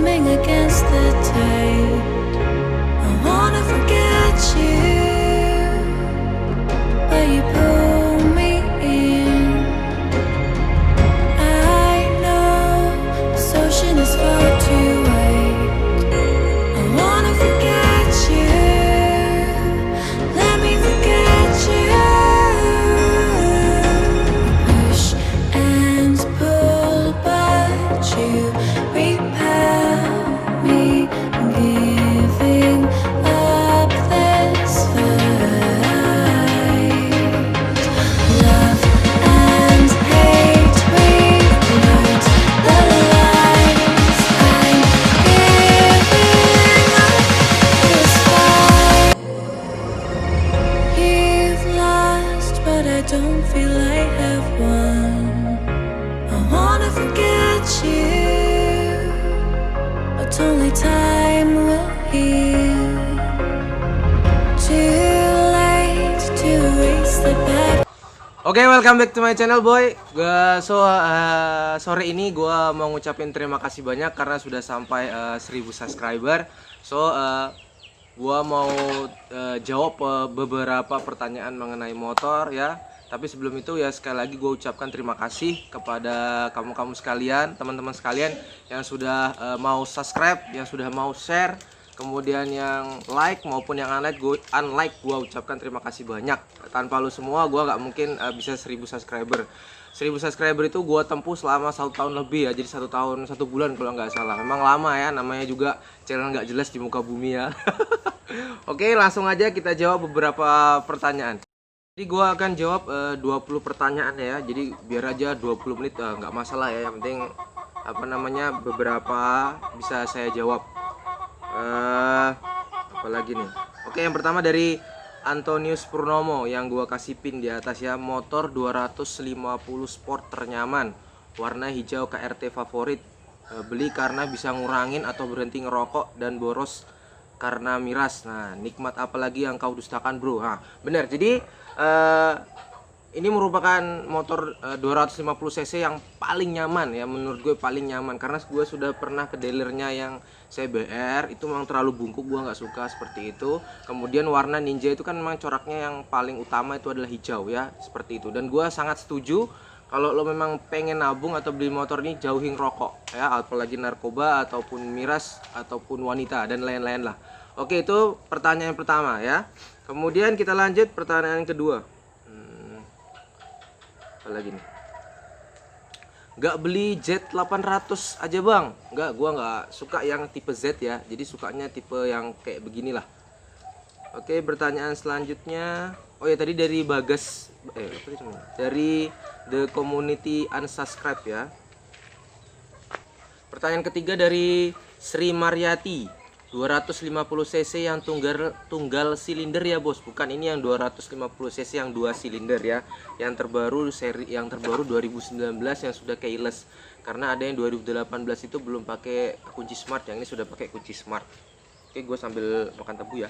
swimming against the tide. I wanna forget you, but you pull me in. I know this ocean is far too wide. I wanna forget you, let me forget you. Push and pull, but you repel me, giving up this fight. Love and hate, we've learned the lines. I'm giving up this fight. You've lost, but I don't feel I have won. I wanna forget you, but only time will heal. Too late to erase the bad. Oke, welcome back to my channel, boy. Sore ini gue mau ngucapin terima kasih banyak karena sudah sampai 1000 subscriber. Gue mau jawab beberapa pertanyaan mengenai motor ya. Tapi sebelum itu ya sekali lagi gue ucapkan terima kasih kepada kamu-kamu sekalian, teman-teman sekalian yang sudah mau subscribe, yang sudah mau share, kemudian yang like maupun yang unlike gue ucapkan terima kasih banyak. Tanpa lu semua gue gak mungkin bisa 1000 subscriber. 1000 subscriber itu gue tempuh selama 1 tahun lebih ya, jadi 1 tahun 1 bulan kalau nggak salah. Memang lama ya, namanya juga channel nggak jelas di muka bumi ya. Oke, langsung aja kita jawab beberapa pertanyaan. Jadi gue akan jawab 20 pertanyaan ya, jadi biar aja 20 menit nggak masalah ya, yang penting apa namanya beberapa bisa saya jawab. Apalagi nih. Oke, yang pertama dari Antonius Purnomo yang gua kasih pin di atas ya. Motor 250 sport ternyaman, warna hijau KRT favorit. Beli karena bisa ngurangin atau berhenti ngerokok dan boros karena miras. Nah, nikmat apalagi yang kau dustakan, bro. Nah, benar. Jadi ini merupakan motor 250 cc yang paling nyaman ya, menurut gue paling nyaman karena gue sudah pernah ke dealernya yang CBR, itu memang terlalu bungkuk, gue nggak suka seperti itu. Kemudian warna Ninja itu kan memang coraknya yang paling utama itu adalah hijau ya, seperti itu. Dan gue sangat setuju kalau lo memang pengen nabung atau beli motor ini, jauhin rokok ya, apalagi narkoba ataupun miras ataupun wanita dan lain-lain lah. Oke, itu pertanyaan pertama ya. Kemudian kita lanjut pertanyaan kedua. Apa lagi nih? Gak beli Z800 aja bang? Enggak, gua nggak suka yang tipe Z ya. Jadi sukanya tipe yang kayak beginilah. Oke, pertanyaan selanjutnya. Oh ya, tadi dari Bagas, dari The Community Unsubscribe ya. Pertanyaan ketiga dari Sri Mariati. 250 cc yang tunggal silinder ya bos, bukan ini yang 250 cc yang 2 silinder ya. Yang terbaru 2019 yang sudah keyless, karena ada yang 2018 itu belum pakai kunci smart, yang ini sudah pakai kunci smart. Oke, gue sambil makan tebu ya.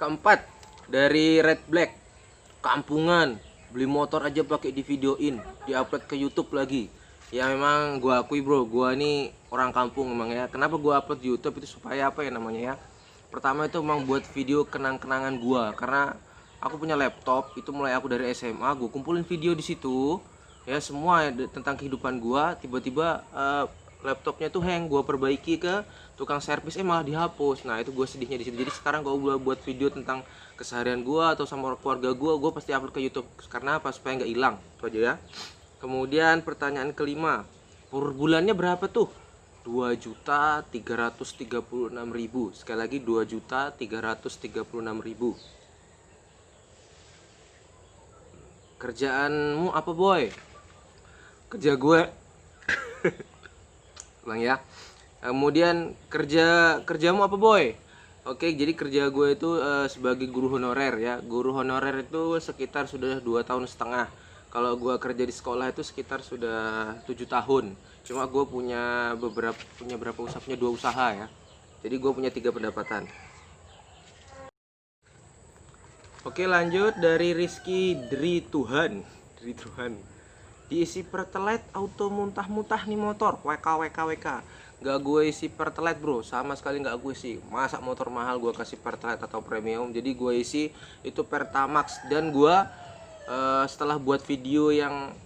Keempat dari Red Black. Kampungan, beli motor aja pakai di videoin, diupload ke YouTube lagi. Ya memang gua akui bro, gua ini orang kampung memang ya. Kenapa gua upload di YouTube itu supaya apa ya namanya ya? Pertama itu memang buat video kenang-kenangan gua, karena aku punya laptop itu mulai aku dari SMA, gua kumpulin video di situ ya, semua tentang kehidupan gua. Tiba-tiba laptopnya tuh hang, gua perbaiki ke tukang servis, malah dihapus. Nah, itu gue sedihnya di situ. Jadi sekarang gue buat video tentang keseharian gue atau sama keluarga gue pasti upload ke YouTube. Karena apa? Supaya nggak hilang. Itu aja ya. Kemudian pertanyaan kelima, per bulannya berapa tuh? 2.336.000. Sekali lagi 2.336.000. Kerjaanmu apa boy? Kerja gue ulang ya. Kemudian kerjamu apa boy? Oke, jadi kerja gue itu sebagai guru honorer ya. Guru honorer itu sekitar sudah 2,5 tahun. Kalau gue kerja di sekolah itu sekitar sudah 7 tahun. Cuma gue punya berapa usaha, punya 2 usaha ya. Jadi gue punya 3 pendapatan. Oke, lanjut dari Rizky Dri Tuhan. Dri Tuhan. Diisi pertalite auto muntah-muntah nih motor. WK. Gak gue isi pertalite bro, sama sekali gak gue isi. Masa motor mahal gue kasih pertalite atau premium. Jadi gue isi itu Pertamax. Dan gue setelah buat video yang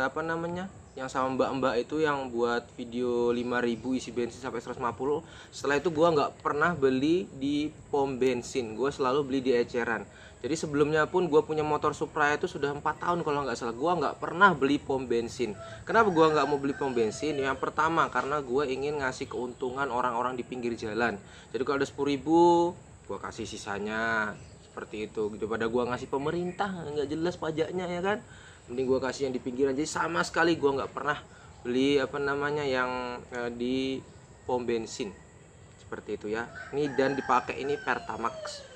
apa namanya, yang sama mbak-mbak itu, yang buat video 5000 isi bensin sampai 150, setelah itu gua nggak pernah beli di pom bensin, gua selalu beli di eceran. Jadi sebelumnya pun gua punya motor Supra itu sudah 4 tahun kalau nggak salah, gua nggak pernah beli pom bensin. Kenapa gua nggak mau beli pom bensin? Yang pertama karena gua ingin ngasih keuntungan orang-orang di pinggir jalan. Jadi kalau ada 10.000 gua kasih sisanya, seperti itu. Daripada gua ngasih pemerintah nggak jelas pajaknya ya kan, mending gue kasih yang di pinggiran. Jadi sama sekali gue nggak pernah beli apa namanya yang di pom bensin, seperti itu ya. Ini dan dipakai ini Pertamax.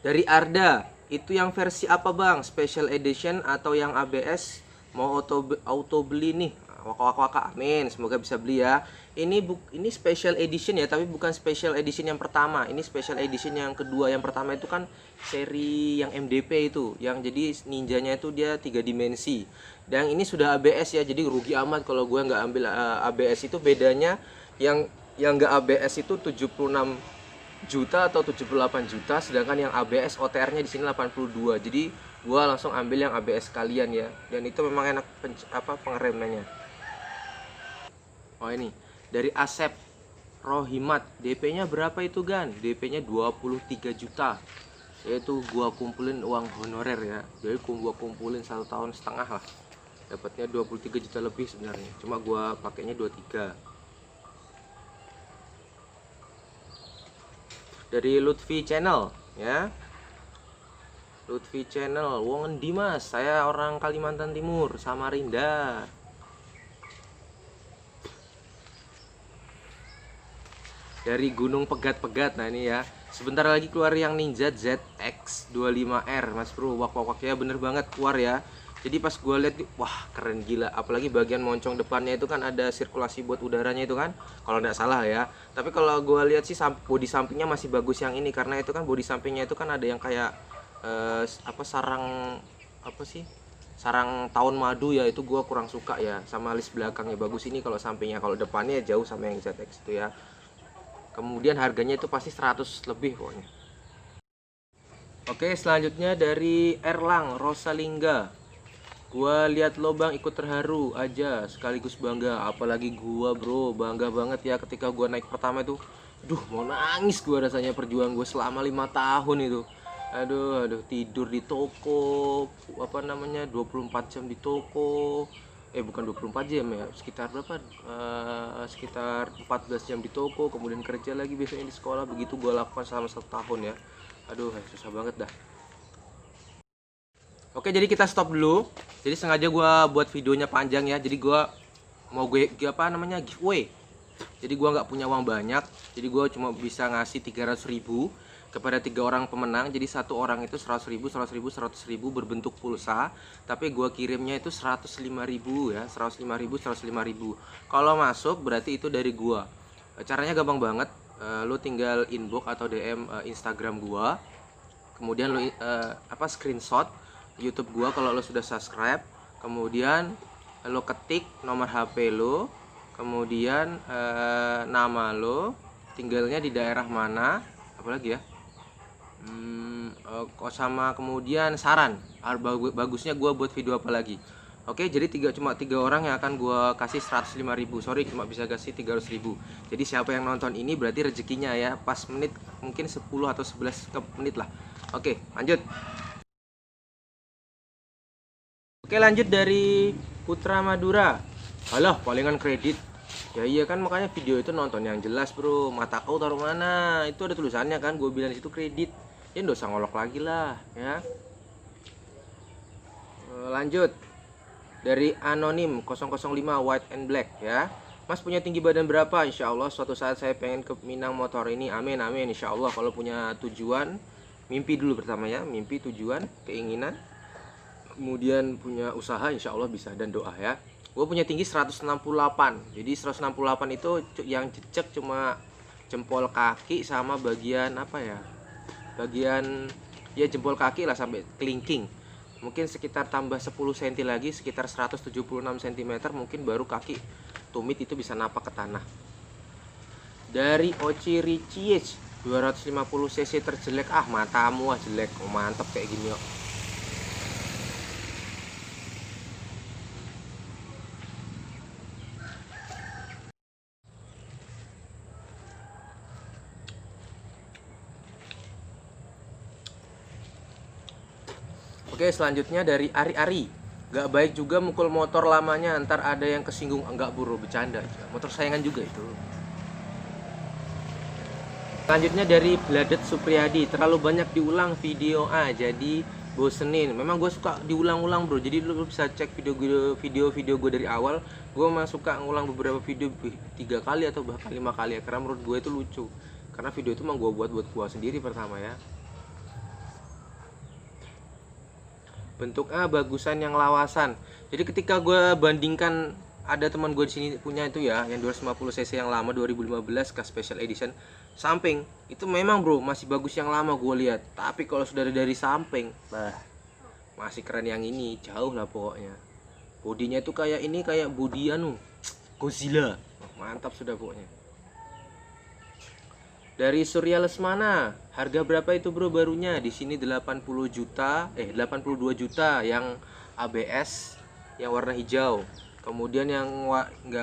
Dari Arda, itu yang versi apa bang, special edition atau yang ABS? Mau auto beli nih, waka amin, semoga bisa beli ya. Ini special edition ya, tapi bukan special edition yang pertama, ini special edition yang kedua. Yang pertama itu kan seri yang MDP itu, yang jadi ninjanya itu dia 3 dimensi. Dan ini sudah ABS ya, jadi rugi amat kalau gue nggak ambil ABS. Itu bedanya yang nggak ABS itu 76 juta atau 78 juta, sedangkan yang ABS OTR-nya di sini 82. Jadi gue langsung ambil yang ABS kalian ya, dan itu memang enak pengeremannya. Oh ini dari Asep Rohimat, DP-nya berapa itu Gan? DP-nya 23 juta. Yaitu gua kumpulin uang honorer ya. Jadi gua kumpulin 1,5 tahun lah. Dapatnya 23 juta lebih sebenarnya. Cuma gua pakainya 23. Dari Lutfi Channel ya. Lutfi Channel, wong endi Mas? Saya orang Kalimantan Timur, Samarinda. Dari Gunung Pegat-Pegat. Nah ini ya, sebentar lagi keluar yang Ninja ZX25R Mas bro. Wak ya, bener banget keluar ya. Jadi pas gue lihat, wah keren gila. Apalagi bagian moncong depannya itu kan ada sirkulasi buat udaranya itu kan, kalau nggak salah ya. Tapi kalau gue lihat sih bodi sampingnya masih bagus yang ini, karena itu kan bodi sampingnya itu kan ada yang kayak sarang tahun madu ya. Itu gue kurang suka ya. Sama list belakangnya bagus ini kalau sampingnya. Kalau depannya jauh sama yang ZX itu ya. Kemudian harganya itu pasti 100 lebih pokoknya. Oke, selanjutnya dari Erlang Rosalingga. Gua lihat lo bang ikut terharu aja sekaligus bangga. Apalagi gua bro, bangga banget ya ketika gua naik pertama itu. Duh, mau nangis gua rasanya, perjuangan gua selama 5 tahun itu. Aduh, tidur di toko, 24 jam di toko. Bukan 24 jam ya, sekitar berapa, sekitar 14 jam di toko, kemudian kerja lagi biasanya di sekolah. Begitu gue lakukan selama 1 tahun ya. Aduh, susah banget dah. Oke, jadi kita stop dulu. Jadi sengaja gue buat videonya panjang ya. Jadi gue mau giveaway. Jadi gue nggak punya uang banyak, jadi gue cuma bisa ngasih 300.000 kepada 3 orang pemenang. Jadi satu orang itu 100.000 berbentuk pulsa, tapi gua kirimnya itu 105.000 ya, 105.000. Kalau masuk berarti itu dari gua. Caranya gampang banget, lo tinggal inbox atau DM Instagram gua, kemudian lo screenshot YouTube gua kalau lo sudah subscribe, kemudian lo ketik nomor HP lo, kemudian nama lo, tinggalnya di daerah mana, apalagi ya, sama kemudian saran bagusnya gue buat video apa lagi. Oke, jadi cuma 3 orang yang akan gue kasih 105.000. Sorry, cuma bisa kasih 300.000. Jadi siapa yang nonton ini berarti rezekinya ya, pas menit mungkin 10 atau 11 menit lah. Oke, lanjut. Oke, lanjut dari Putra Madura. Alah, palingan kredit. Ya iya kan, makanya video itu nonton yang jelas bro. Mata kau taruh mana? Itu ada tulisannya kan, gue bilang itu kredit. Ya nggak usah ngolok lagi lah ya. Lanjut dari Anonim 005 White and Black ya. Mas punya tinggi badan berapa? Insya Allah suatu saat saya pengen ke Minang motor ini. Amin amin, insya Allah. Kalau punya tujuan, mimpi dulu pertama ya, mimpi, tujuan, keinginan, kemudian punya usaha, insya Allah bisa, dan doa ya. Gue punya tinggi 168. Jadi 168 itu yang jejak cuma jempol kaki sama bagian bagian ya jempol kaki lah sampai kelingking. Mungkin sekitar tambah 10 cm lagi, sekitar 176 cm, mungkin baru kaki tumit itu bisa napak ke tanah. Dari Ochi Richiech 250 cc terjelek, matamu jelek. Mantap kayak gini yuk. Oke, selanjutnya dari Ari-Ari. Gak baik juga mukul motor lamanya, ntar ada yang kesinggung. Enggak bro, bercanda. Motor sayangan juga itu. Selanjutnya dari Bladet Supriyadi. Terlalu banyak diulang video jadi bosenin. Memang gue suka diulang-ulang bro. Jadi lu bisa cek video-video gue dari awal. Gue memang suka ngulang beberapa video 3 kali atau bahkan 5 kali ya. Karena menurut gue itu lucu. Karena video itu emang gue buat gue sendiri pertama ya. Bentuk bagusan yang lawasan. Jadi ketika gue bandingkan, ada teman gue di sini punya itu ya, yang 250 cc yang lama 2015 ke special edition samping, itu memang bro masih bagus yang lama gue lihat. Tapi kalau sudah dari samping, masih keren yang ini, jauh lah pokoknya. Bodinya itu kayak ini, kayak body Godzilla. Mantap sudah pokoknya. Dari Surya Lesmana, harga berapa itu bro barunya? Di sini 82 juta yang ABS yang warna hijau. Kemudian yang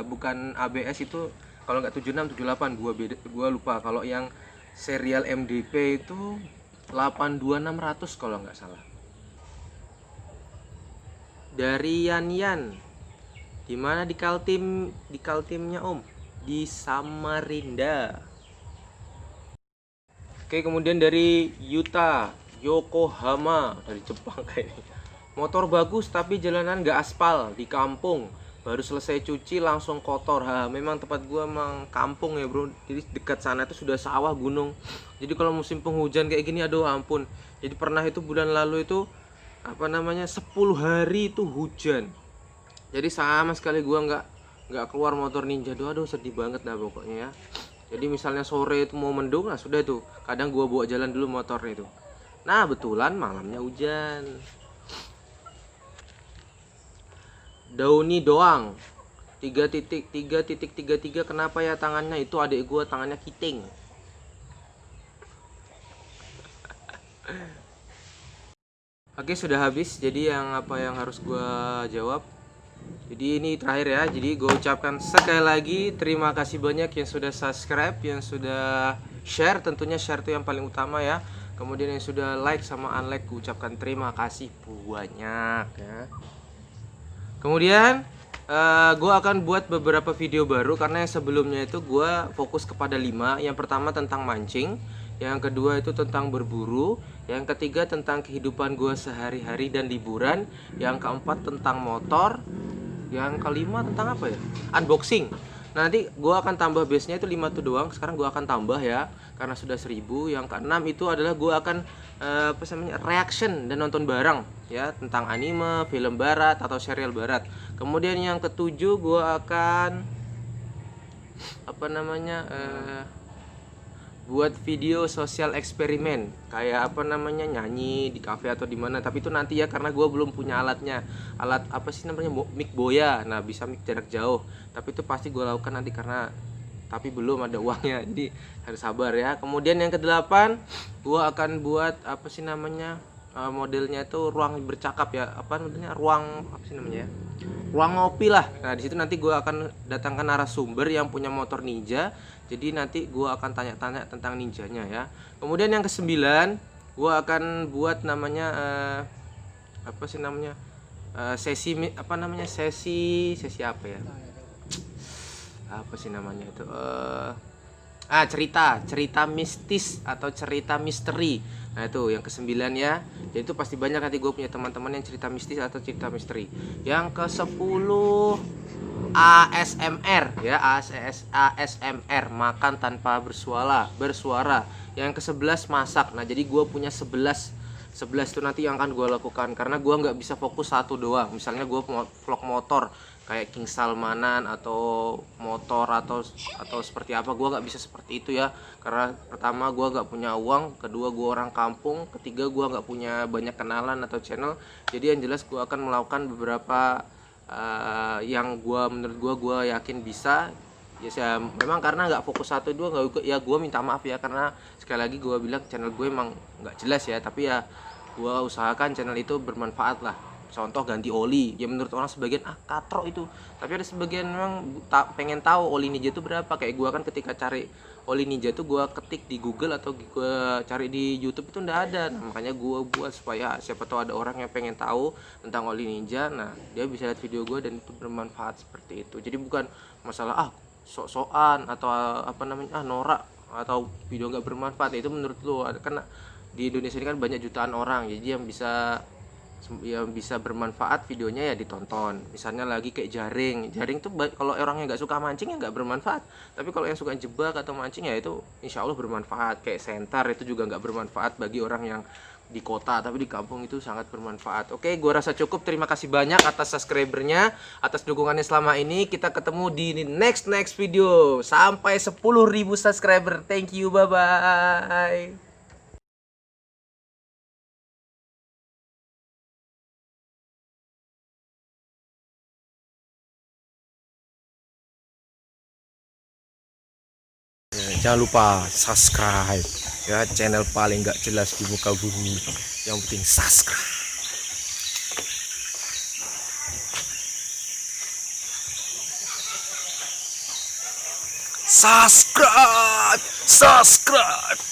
bukan ABS itu kalau nggak 76 78 gua lupa. Kalau yang serial MDP itu 82600 kalau nggak salah. Dari Yan. Di mana di Kaltimnya Om? Di Samarinda. Oke, kemudian dari Yuta Yokohama, dari Jepang kayaknya. Motor bagus tapi jalanan nggak aspal, di kampung. Baru selesai cuci langsung kotor. Memang tempat gua emang kampung ya bro. Jadi dekat sana itu sudah sawah, gunung. Jadi kalau musim penghujan kayak gini, aduh ampun. Jadi pernah itu bulan lalu itu 10 hari itu hujan. Jadi sama sekali gua nggak keluar motor Ninja. Aduh sedih banget dah pokoknya ya. Jadi misalnya sore itu mau mendung, sudah tuh. Kadang gua bawa jalan dulu motornya itu. Nah betulan malamnya hujan. Dauni Doang 3.3.33. Kenapa ya tangannya? Itu adik gua tangannya kiting. Oke, sudah habis. Jadi yang harus gua jawab. Jadi ini terakhir ya. Jadi gue ucapkan sekali lagi terima kasih banyak yang sudah subscribe, yang sudah share. Tentunya share itu yang paling utama ya. Kemudian yang sudah like sama unlike, gue ucapkan terima kasih banyak ya. Kemudian gue akan buat beberapa video baru, karena yang sebelumnya itu gue fokus kepada 5. Yang pertama tentang mancing, yang kedua itu tentang berburu, yang ketiga tentang kehidupan gue sehari-hari dan liburan, yang keempat tentang motor, yang kelima tentang apa ya? Unboxing. Nanti gue akan tambah base-nya itu 5 tuh doang. Sekarang gue akan tambah ya, karena sudah 1000. Yang keenam itu adalah gue akan reaction dan nonton bareng ya, tentang anime, film barat atau serial barat. Kemudian yang ketujuh gue akan buat video sosial eksperimen, kayak nyanyi di cafe atau di mana. Tapi itu nanti ya, karena gue belum punya alatnya. Alat mic boya. Nah bisa mic jarak jauh, tapi itu pasti gue lakukan nanti, tapi belum ada uangnya, jadi harus sabar ya. Kemudian yang ke-8 gue akan buat modelnya itu ruang bercakap ya, ruang ngopi lah. Nah di situ nanti gue akan datangkan narasumber yang punya motor Ninja. Jadi nanti gue akan tanya-tanya tentang ninjanya ya. Kemudian yang ke-9 gue akan buat sesi cerita mistis atau cerita misteri. Nah itu yang ke-9 ya. Jadi itu pasti banyak nanti gue punya teman-teman yang cerita mistis atau cerita misteri. Yang ke-10 ASMR ya, ASMR, makan tanpa bersuara. Yang ke-11 masak. Nah jadi gue punya 11 11 itu nanti yang akan gue lakukan, karena gue nggak bisa fokus satu doang. Misalnya gue vlog motor kayak King Salmanan atau motor atau seperti apa, gue nggak bisa seperti itu ya, karena pertama gue nggak punya uang, kedua gue orang kampung, ketiga gue nggak punya banyak kenalan atau channel. Jadi yang jelas gue akan melakukan beberapa yang menurut gue yakin bisa. Ya saya memang karena nggak fokus satu dua nggak, ya gue minta maaf ya, karena sekali lagi gue bilang channel gue emang nggak jelas ya, tapi ya gue usahakan channel itu bermanfaat lah. Contoh ganti oli, ya menurut orang sebagian katrok itu, tapi ada sebagian memang pengen tahu oli Ninja itu berapa. Kayak gue kan ketika cari oli Ninja itu gue ketik di Google atau gue cari di YouTube itu ndak ada. Nah, makanya gue buat supaya siapa tahu ada orang yang pengen tahu tentang oli Ninja, nah dia bisa lihat video gue dan itu bermanfaat seperti itu. Jadi bukan masalah sok-sokan atau apa namanya norak atau video nggak bermanfaat. Itu menurut lo, karena di Indonesia ini kan banyak jutaan orang, jadi yang bisa bermanfaat videonya ya ditonton. Misalnya lagi kayak jaring tuh kalau orangnya nggak suka mancing ya nggak bermanfaat, tapi kalau yang suka jebak atau mancing ya itu insya Allah bermanfaat. Kayak senter itu juga nggak bermanfaat bagi orang yang di kota, tapi di kampung itu sangat bermanfaat. Oke, gua rasa cukup. Terima kasih banyak atas subscribernya, atas dukungannya selama ini. Kita ketemu di next video sampai 10.000 subscriber. Thank you, bye bye. Jangan lupa subscribe ya, channel paling nggak jelas di muka bumi. Yang penting subscribe. Subscribe.